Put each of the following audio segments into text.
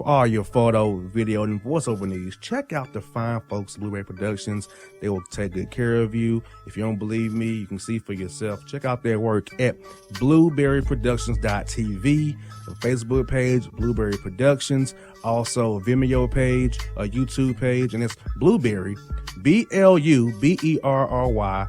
all your photo, video, and voiceover needs, check out the fine folks at Blueberry Productions. They will take good care of you. If you don't believe me, you can see for yourself. Check out their work at blueberryproductions.tv, the Facebook page, Blueberry Productions, also a Vimeo page, a YouTube page, and it's Blueberry, BLUBERRY,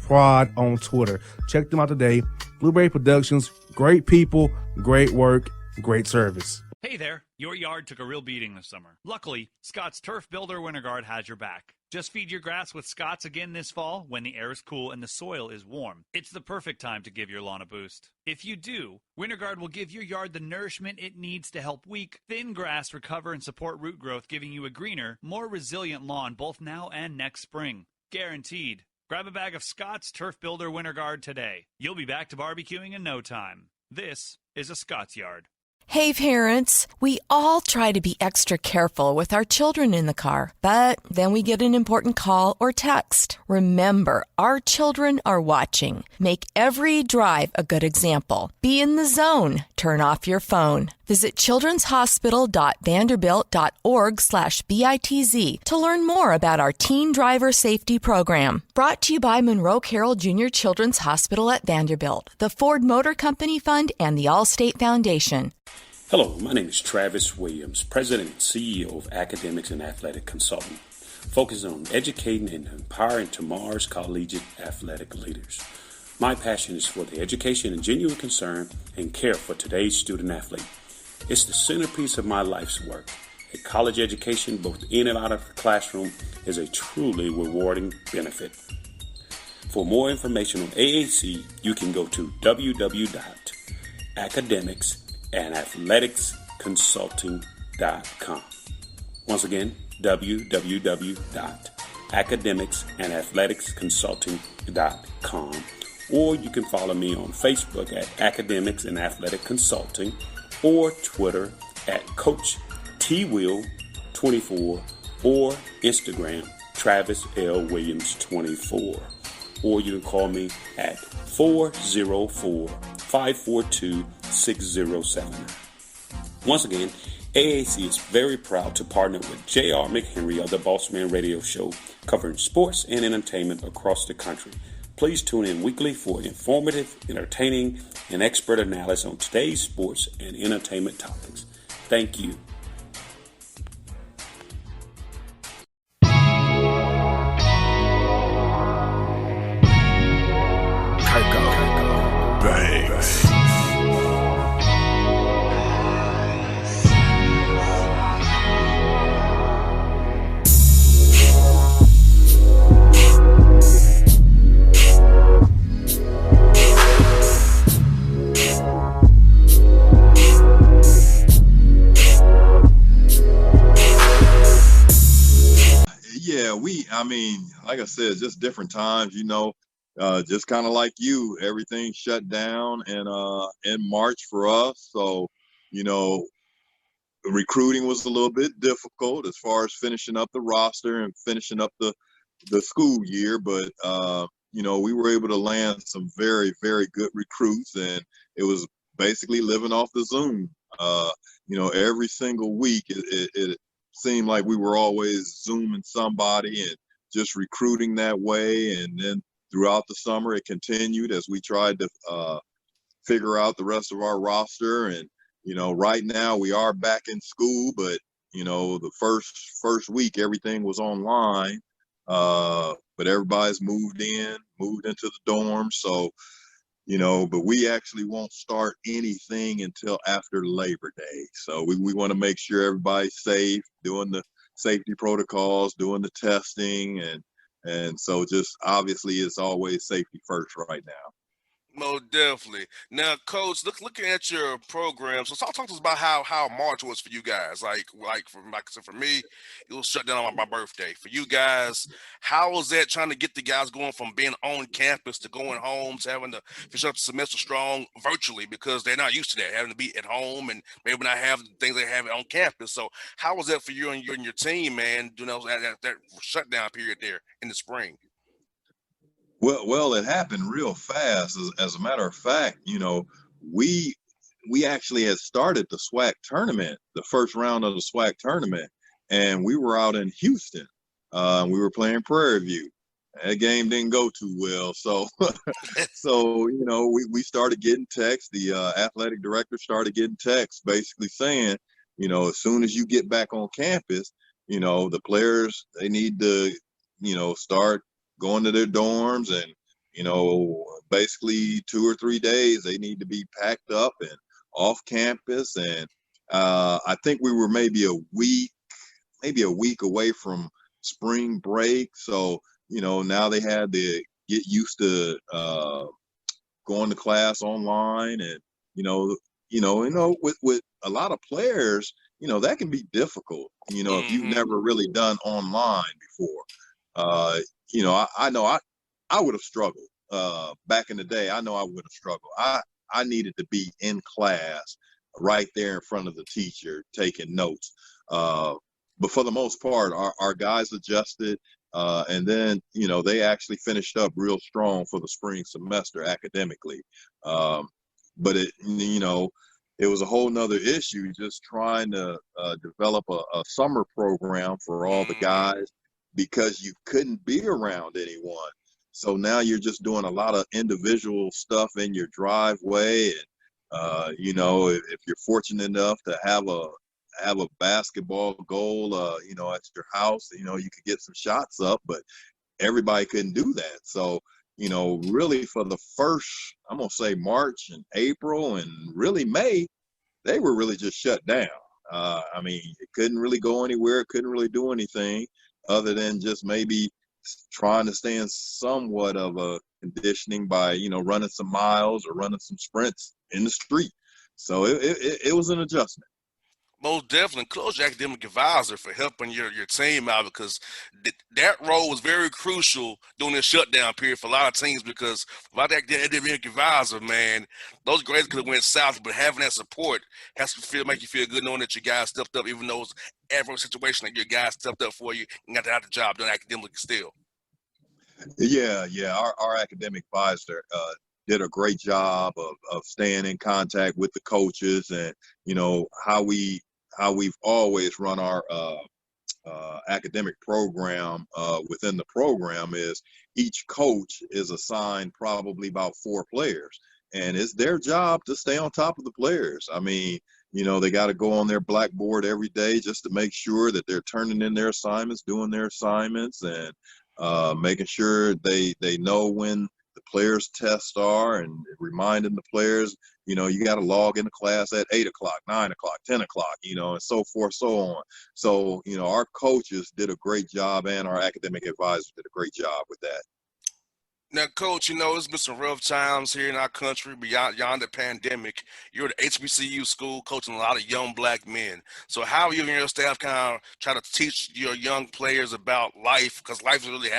Prod on Twitter. Check them out today. Blueberry Productions, great people, great work, great service. Hey there, your yard took a real beating this summer. Luckily, Scott's Turf Builder Winter Guard has your back. Just feed your grass with Scott's again this fall when the air is cool and the soil is warm. It's the perfect time to give your lawn a boost. If you do, Winter Guard will give your yard the nourishment it needs to help weak, thin grass recover and support root growth, giving you a greener, more resilient lawn both now and next spring. Guaranteed. Grab a bag of Scott's Turf Builder Winter Guard today. You'll be back to barbecuing in no time. This is a Scott's Yard. Hey parents, we all try to be extra careful with our children in the car, but then we get an important call or text. Remember, our children are watching. Make every drive a good example. Be in the zone. Turn off your phone. Visit childrenshospital.vanderbilt.org/BITZ to learn more about our teen driver safety program. Brought to you by Monroe Carroll Jr. Children's Hospital at Vanderbilt, the Ford Motor Company Fund, and the Allstate Foundation. Hello, my name is Travis Williams, President and CEO of Academics and Athletic Consulting, focusing on educating and empowering tomorrow's collegiate athletic leaders. My passion is for the education and genuine concern and care for today's student athlete. It's the centerpiece of my life's work. A college education, both in and out of the classroom, is a truly rewarding benefit. For more information on AAC, you can go to www.academicsandathleticsconsulting.com. Once again, www.academicsandathleticsconsulting.com. Or you can follow me on Facebook at Academics and Athletic Consulting, or Twitter at Coach TWill24, or Instagram Travis L. Williams 24. Or you can call me at 404-542-6079. Once again, AAC is very proud to partner with J.R. McHenry of the Bossman Radio Show, covering sports and entertainment across the country. Please tune in weekly for informative, entertaining, and expert analysis on today's sports and entertainment topics. Thank you. Thanks. Like I said, just different times, just kind of like you, everything shut down in March for us. So, recruiting was a little bit difficult as far as finishing up the roster and finishing up the school year. But, we were able to land some very, very good recruits, and it was basically living off the Zoom. Every single week it seemed like we were always Zooming somebody and just recruiting that way. And then throughout the summer, it continued as we tried to figure out the rest of our roster. And, right now we are back in school, but, the first week, everything was online. But everybody's moved into the dorm. So, but we actually won't start anything until after Labor Day. So we want to make sure everybody's safe, doing the safety protocols, doing the testing, and so just obviously it's always safety first right now. Most definitely. Now, Coach, looking at your program, so talk to us about how March was for you guys. Like I said, for me, it was shut down on my birthday. For you guys, how was that trying to get the guys going from being on campus to going home to having to finish up the semester strong virtually, because they're not used to that, having to be at home and maybe not have the things they have on campus. So how was that for you and your team, man, doing that shutdown period there in the spring? Well, it happened real fast. As a matter of fact, we we actually had started the SWAC tournament, the first round of the SWAC tournament, and we were out in Houston. We were playing Prairie View. That game didn't go too well, so so we started getting texts. The athletic director started getting texts, basically saying, as soon as you get back on campus, the players, they need to, start going to their dorms, and basically 2 or 3 days they need to be packed up and off campus. And I think we were maybe a week away from spring break. So, now they had to get used to going to class online. And, with a lot of players, that can be difficult, if you've never really done online before. I know I would have struggled back in the day. I know I would have struggled. I needed to be in class right there in front of the teacher taking notes. But for the most part, our guys adjusted, and then, they actually finished up real strong for the spring semester academically. But it was a whole nother issue just trying to develop a summer program for all the guys, because you couldn't be around anyone. So now you're just doing a lot of individual stuff in your driveway. And, if you're fortunate enough to have a basketball goal, at your house, you could get some shots up, but everybody couldn't do that. So, really for the first, I'm going to say March and April and really May, they were really just shut down. It couldn't really go anywhere, couldn't really do anything other than just maybe trying to stay in somewhat of a conditioning by, running some miles or running some sprints in the street. So it was an adjustment. Most definitely. Close your academic advisor for helping your team out, because that role was very crucial during the shutdown period for a lot of teams, because without that academic advisor, man, those grades could have went south. But having that support has to make you feel good knowing that your guys stepped up, even though it's adverse situation that your guys stepped up for you and got to have the job done academically still. Yeah. Our academic advisor did a great job of staying in contact with the coaches, and how we've always run our academic program within the program is each coach is assigned probably about 4 players, and it's their job to stay on top of the players. They got to go on their blackboard every day just to make sure that they're turning in their assignments, doing their assignments, and making sure they know when the players' tests are, and reminding the players, you got to log into class at 8 o'clock, 9 o'clock, 10 o'clock, and so forth, so on. So, our coaches did a great job, and our academic advisors did a great job with that. Now, Coach, it's been some rough times here in our country beyond the pandemic. You're at HBCU school coaching a lot of young black men. So how are you and your staff kind of try to teach your young players about life? Because life really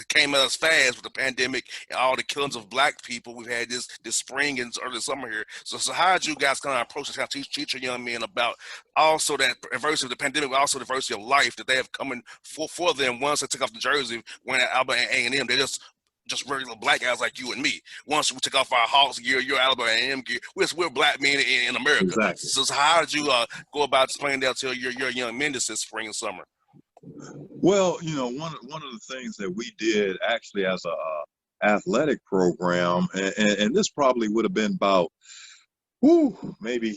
came at us fast with the pandemic and all the killings of black people we've had this spring and early summer here. So how did you guys kind of approach this, kind of teach your young men about also that adversity of the pandemic, but also the adversity of life that they have coming for them once they took off the jersey, wearing Alabama and A&M? They just regular black guys like you and me. Once we took off our Hawks gear, your Alabama A&M gear, we're black men in America. Exactly. So how did you go about explaining that to your young men this spring and summer? Well, one of the things that we did actually as a athletic program, and this probably would have been about maybe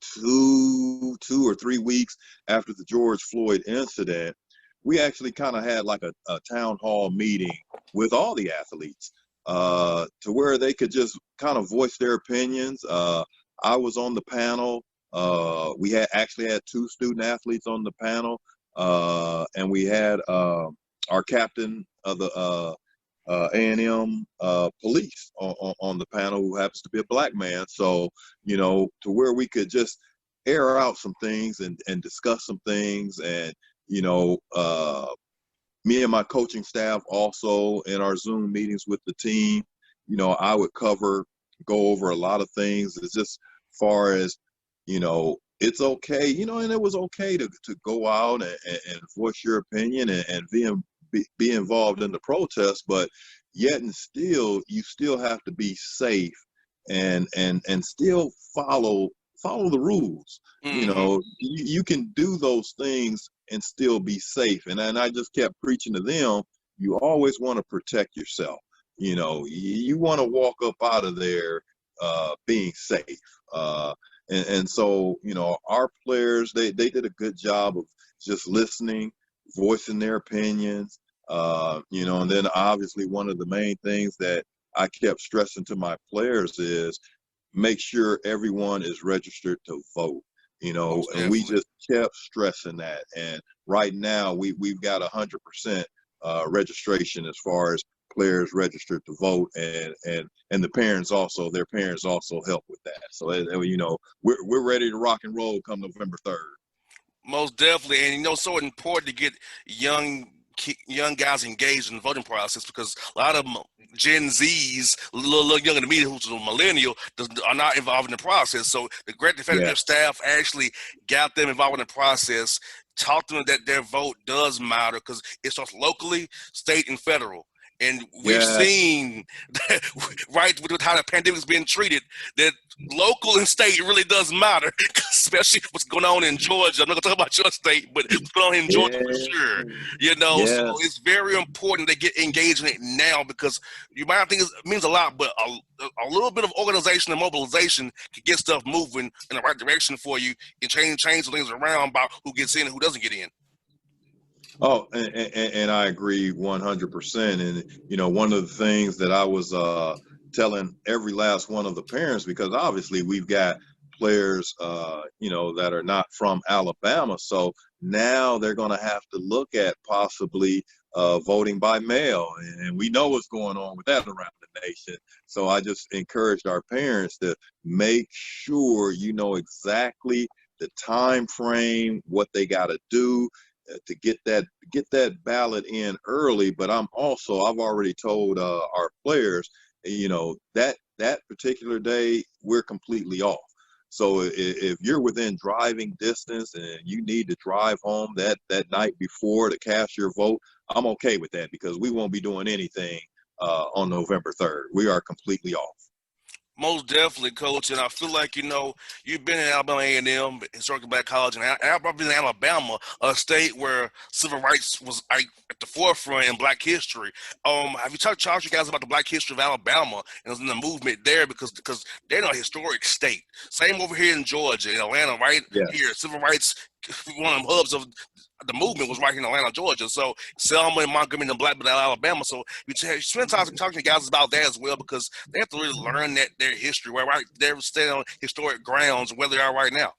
two or 3 weeks after the George Floyd incident, we actually kind of had like a town hall meeting with all the athletes to where they could just kind of voice their opinions. I was on the panel. We actually had 2 student athletes on the panel, and we had our captain of the A&M police on the panel, who happens to be a black man. So, to where we could just air out some things and discuss some things. And me and my coaching staff also in our Zoom meetings with the team, I would go over a lot of things. It's just far as, it's okay, and it was okay to go out and voice your opinion and be involved in the protest, but yet and still, you still have to be safe and still follow the rules. You Mm-hmm. know, you can do those things and still be safe. And I just kept preaching to them, you always want to protect yourself. You know, you want to walk up out of there being safe. And so, you know, our players, they did a good job of just listening, voicing their opinions. You know, and then obviously one of the main things that I kept stressing to my players is make sure everyone is registered to vote. You know, Most and we definitely. just kept stressing that. And right now we've got 100% registration as far as players registered to vote, and the parents also, their parents also help with that. So you know, we're ready to rock and roll come November 3rd. Most definitely, and you know, so important to get young guys engaged in the voting process, because a lot of them, Gen Zs, a little younger than me, who's a millennial, are not involved in the process. So the fact that Yeah. their staff actually got them involved in the process, taught them that their vote does matter, because it starts locally, state, and federal. And we've Yeah. seen that, right, with how the pandemic is being treated, that local and state really does matter, especially what's going on in Georgia. I'm not going to talk about your state, but what's going on in Georgia for Yeah. sure. You know, so Yeah. it's very important they get engaged in it now, because you might not think it means a lot, but a little bit of organization and mobilization can get stuff moving in the right direction for you and change things around about who gets in and who doesn't get in. Oh, and I agree 100%. And, you know, one of the things that I was telling every last one of the parents, because obviously we've got players, you know, that are not from Alabama. So now they're going to have to look at possibly voting by mail. And we know what's going on with that around the nation. So I just encouraged our parents to make sure you know exactly the time frame, what they got to do to get that ballot in early. But I've already told our players, you know, that particular day we're completely off. So if you're within driving distance and you need to drive home that night before to cast your vote, I'm okay with that, because we won't be doing anything on November 3rd. We are completely off. Most definitely, Coach, and I feel like, you know, you've been in Alabama A&M, historically black college, and I've been in Alabama, a state where civil rights was at the forefront in black history. Have you talked to you guys about the black history of Alabama and in the movement there, because they're a historic state. Same over here in Georgia, in Atlanta, right here, civil rights, one of the hubs of the movement was right here in Atlanta, Georgia. So Selma and Montgomery and Black Belt, Alabama. So you spend time talking to guys about that as well, because they have to really learn their history, right? They're staying on historic grounds where they are right now.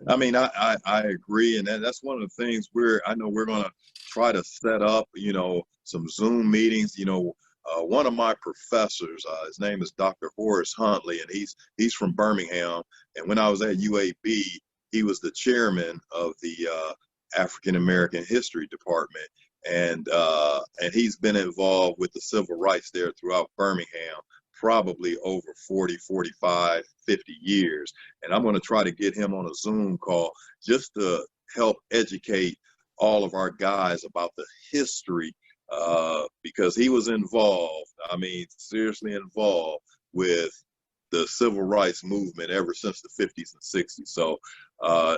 I mean, I agree, and that's one of the things I know we're going to try to set up, you know, some Zoom meetings. You know, one of my professors, his name is Dr. Horace Huntley, and he's from Birmingham. And when I was at UAB, he was the chairman of the African American History Department, and he's been involved with the civil rights there throughout Birmingham, probably over 40, 45, 50 years. And I'm going to try to get him on a Zoom call just to help educate all of our guys about the history, because he was involved, I mean, seriously involved with the civil rights movement ever since the 50s and 60s. So,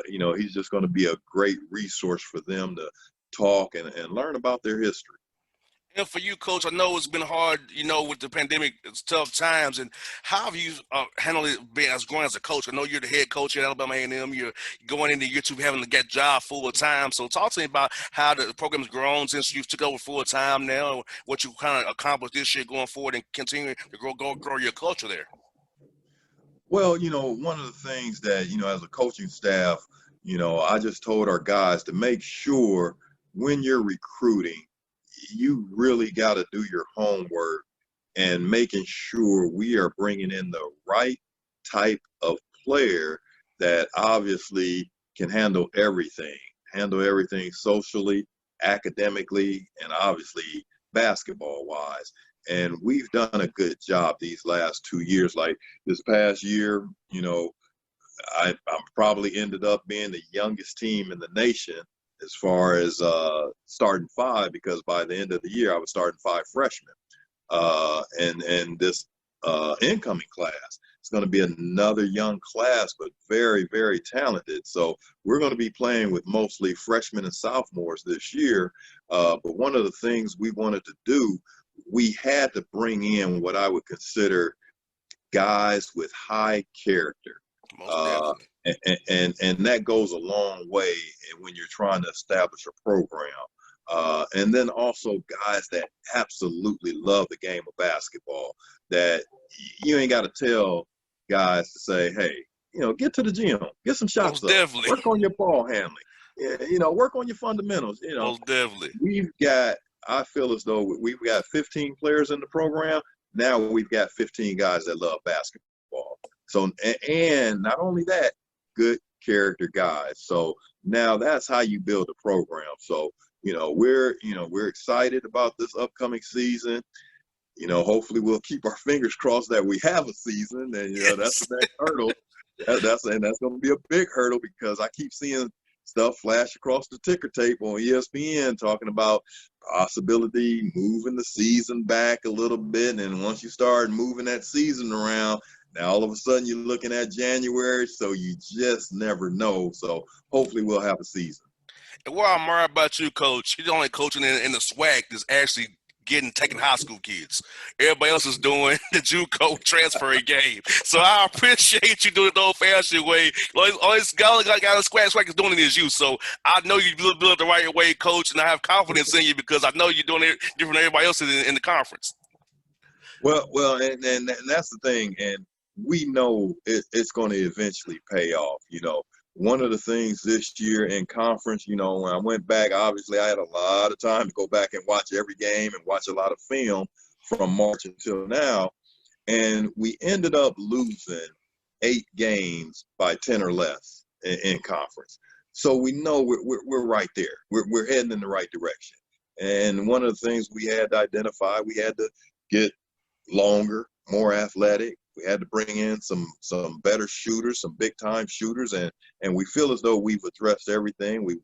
you know, he's just going to be a great resource for them to talk and learn about their history. And for you, Coach, I know it's been hard, you know, with the pandemic. It's tough times. And how have you handled it being as growing as a coach? I know you're the head coach at Alabama A&M. You're going into year two having to get job full time. So talk to me about how the program's grown since you've took over full time now, and what you kind of accomplished this year going forward, and continuing to grow your culture there. Well, you know, one of the things that, you know, as a coaching staff, you know, I just told our guys to make sure when you're recruiting, you really got to do your homework and making sure we are bringing in the right type of player that obviously can handle everything socially, academically, and obviously basketball wise. And we've done a good job these last 2 years. Like this past year, you know, I probably ended up being the youngest team in the nation as far as starting five, because by the end of the year I was starting five freshmen. And this incoming class. It's going to be another young class, but very, very talented. So we're going to be playing with mostly freshmen and sophomores this year. But one of the things we wanted to do, we had to bring in what I would consider guys with high character. Most definitely. And that goes a long way when you're trying to establish a program. And then also guys that absolutely love the game of basketball, that you ain't got to tell guys to say, hey, get to the gym, get some shots Most up, definitely. work on your ball handling, work on your fundamentals. Most definitely. I feel as though we've got 15 players in the program. Now we've got 15 guys that love basketball. So, and not only that, good character guys. So now that's how you build a program. So, we're excited about this upcoming season. Hopefully we'll keep our fingers crossed that we have a season, and that's the next hurdle. That's going to be a big hurdle, because I keep seeing stuff flash across the ticker tape on ESPN talking about possibility moving the season back a little bit. And once you start moving that season around, now all of a sudden you're looking at January, so you just never know. So hopefully we'll have a season. And what I admire about you, Coach, you're the only coaching in the SWAC that's actually taking high school kids. Everybody else is doing the JUCO transfer game. So I appreciate you doing it the old-fashioned way. Always got in the SWAC is doing it as you. So I know you do it the right way, Coach, and I have confidence in you because I know you're doing it different than everybody else in the conference. Well, and that's the thing, and we know it's going to eventually pay off. One of the things this year in conference, when I went back, obviously I had a lot of time to go back and watch every game and watch a lot of film from March until now. And we ended up losing 8 games by 10 or less in conference. So we know we're right there. We're heading in the right direction. And one of the things we had to identify, we had to get longer, more athletic. We had to bring in some better shooters, some big time shooters, and we feel as though we've addressed everything. We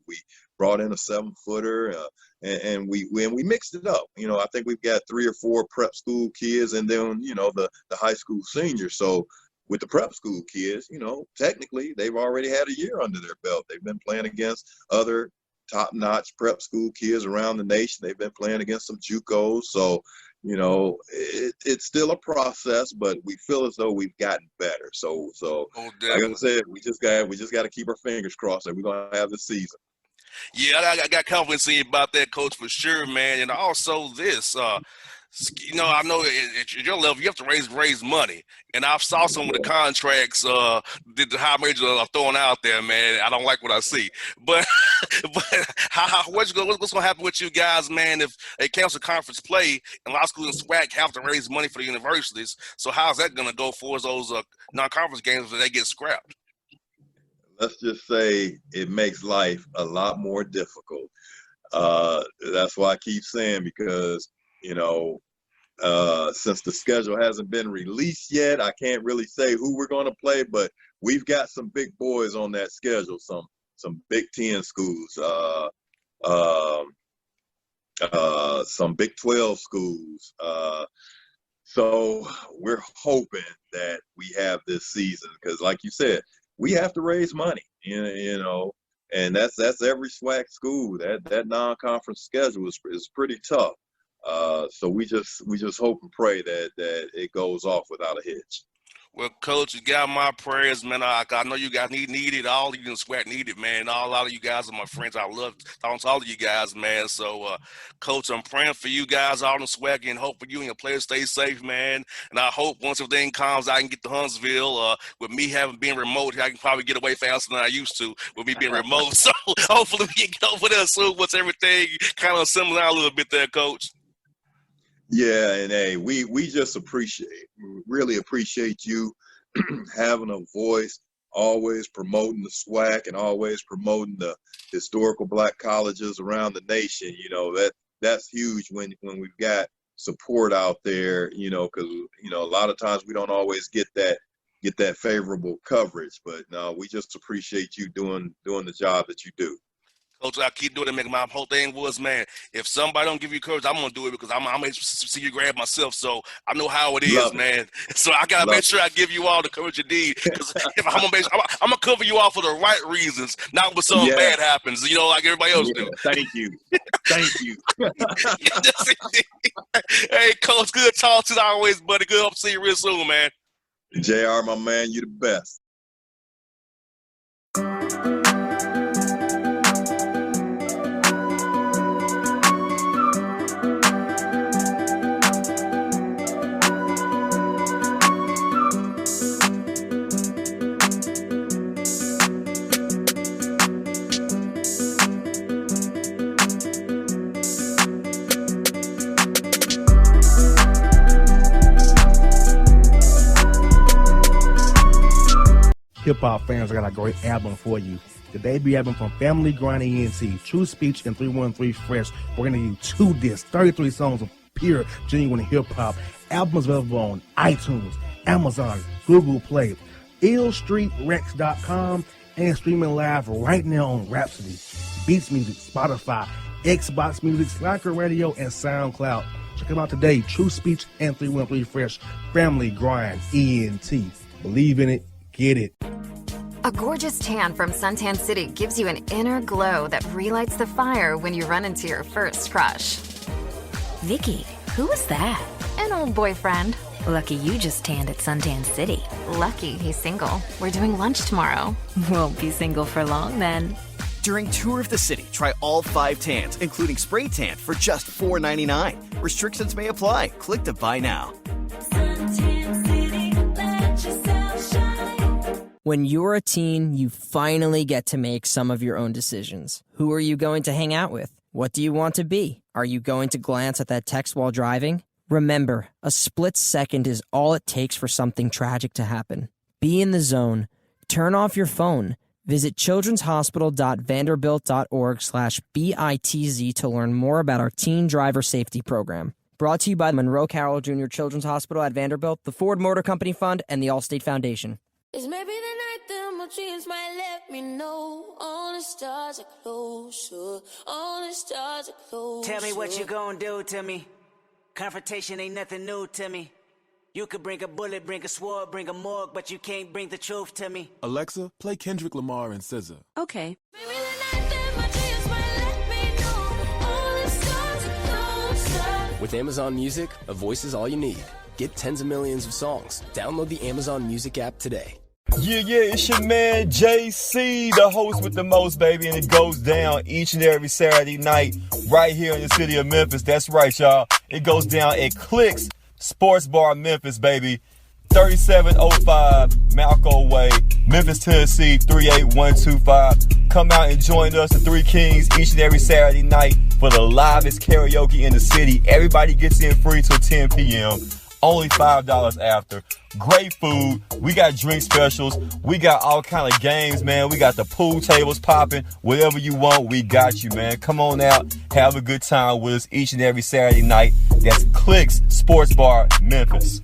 brought in a 7-footer, and we mixed it up. I think we've got 3 or 4 prep school kids, and then the high school seniors. So with the prep school kids, technically they've already had a year under their belt. They've been playing against other top-notch prep school kids around the nation. They've been playing against some JUCOs. So it's still a process, but we feel as though we've gotten better. So like I said, we just got to keep our fingers crossed that we're gonna have this season. Yeah, I got confidence in you about that, Coach, for sure, man. And also this, I know at your level you have to raise money, and I've saw some of the contracts that the high majors are throwing out there, man. I don't like what I see, but what's going to happen with you guys, man? If they cancel conference play and law schools and SWAC have to raise money for the universities, so how's that going to go for those non-conference games when they get scrapped? Let's just say it makes life a lot more difficult. That's why I keep saying, because since the schedule hasn't been released yet, I can't really say who we're going to play, but we've got some big boys on that schedule, some Big Ten schools, some Big 12 schools. So we're hoping that we have this season, because like you said, we have to raise money, and that's every SWAC school. That non-conference schedule is pretty tough. So we just hope and pray that it goes off without a hitch. Well, Coach, you got my prayers, man. I know you guys need it. All of you in SWAC need it, man. A lot of you guys are my friends. I love talking to all of you guys, man. So, Coach, I'm praying for you guys all in SWAC, and hope for you and your players stay safe, man. And I hope once everything calms, I can get to Huntsville. With me being remote, I can probably get away faster than I used to with me being remote. So hopefully we can get over there soon once everything kind of simmer down a little bit there, Coach. Yeah, and hey, we just really appreciate you having a voice, always promoting the SWAC and always promoting the historical Black colleges around the nation. That's huge when we've got support out there. Because a lot of times we don't always get that favorable coverage. But no, we just appreciate you doing the job that you do. Coach, I keep doing it. My whole thing was, man, if somebody don't give you courage, I'm gonna do it because I'm gonna see you grab myself. So I know how it is, man. So I gotta make sure I give you all the courage you need. Because if I'm gonna cover you all for the right reasons, not when something bad happens. You know, like everybody else do. Thank you. Thank you. Hey, Coach, good talk to you always, buddy. Good. Hope to see you real soon, man. JR, my man, you the best. Hip-hop fans, I got a great album for you. The debut album from Family Grind ENT, True Speech and 313 Fresh. We're going to give you 2 discs, 33 songs of pure, genuine hip-hop. Album is available on iTunes, Amazon, Google Play, illstreetrex.com, and streaming live right now on Rhapsody, Beats Music, Spotify, Xbox Music, Slacker Radio, and SoundCloud. Check them out today, True Speech and 313 Fresh, Family Grind ENT. Believe in it, get it. A gorgeous tan from Suntan City gives you an inner glow that relights the fire when you run into your first crush. Vicky, who was that? An old boyfriend. Lucky you just tanned at Suntan City. Lucky he's single. We're doing lunch tomorrow. Won't be single for long then. During Tour of the City, try all 5 tans, including spray tan, for just $4.99. Restrictions may apply. Click to buy now. Suntan City, let yourself shine. When you're a teen, you finally get to make some of your own decisions. Who are you going to hang out with? What do you want to be? Are you going to glance at that text while driving? Remember, a split second is all it takes for something tragic to happen. Be in the zone. Turn off your phone. Visit childrenshospital.vanderbilt.org/BITZ to learn more about our teen driver safety program. Brought to you by the Monroe Carroll Jr. Children's Hospital at Vanderbilt, the Ford Motor Company Fund, and the Allstate Foundation. It's maybe the night that my dreams might let me know. All the stars are closer. All the stars are closer. Tell me what you gonna do to me. Confrontation ain't nothing new to me. You could bring a bullet, bring a sword, bring a morgue, but you can't bring the truth to me. Alexa, play Kendrick Lamar and SZA. Okay. Maybe the night that my dreams might let me know. All the stars are closer. With Amazon Music, a voice is all you need. Get tens of millions of songs. Download the Amazon Music app today. Yeah, it's your man JC, the host with the most, baby, and it goes down each and every Saturday night right here in the city of Memphis. That's right, y'all. It goes down at Clicks Sports Bar Memphis, baby. 3705 Malco Way, Memphis, Tennessee, 38125. Come out and join us, the Three Kings, each and every Saturday night for the livest karaoke in the city. Everybody gets in free till 10 p.m. Only $5 after. Great food. We got drink specials. We got all kind of games, man. We got the pool tables popping. Whatever you want, we got you, man. Come on out. Have a good time with us each and every Saturday night. That's Clicks Sports Bar, Memphis.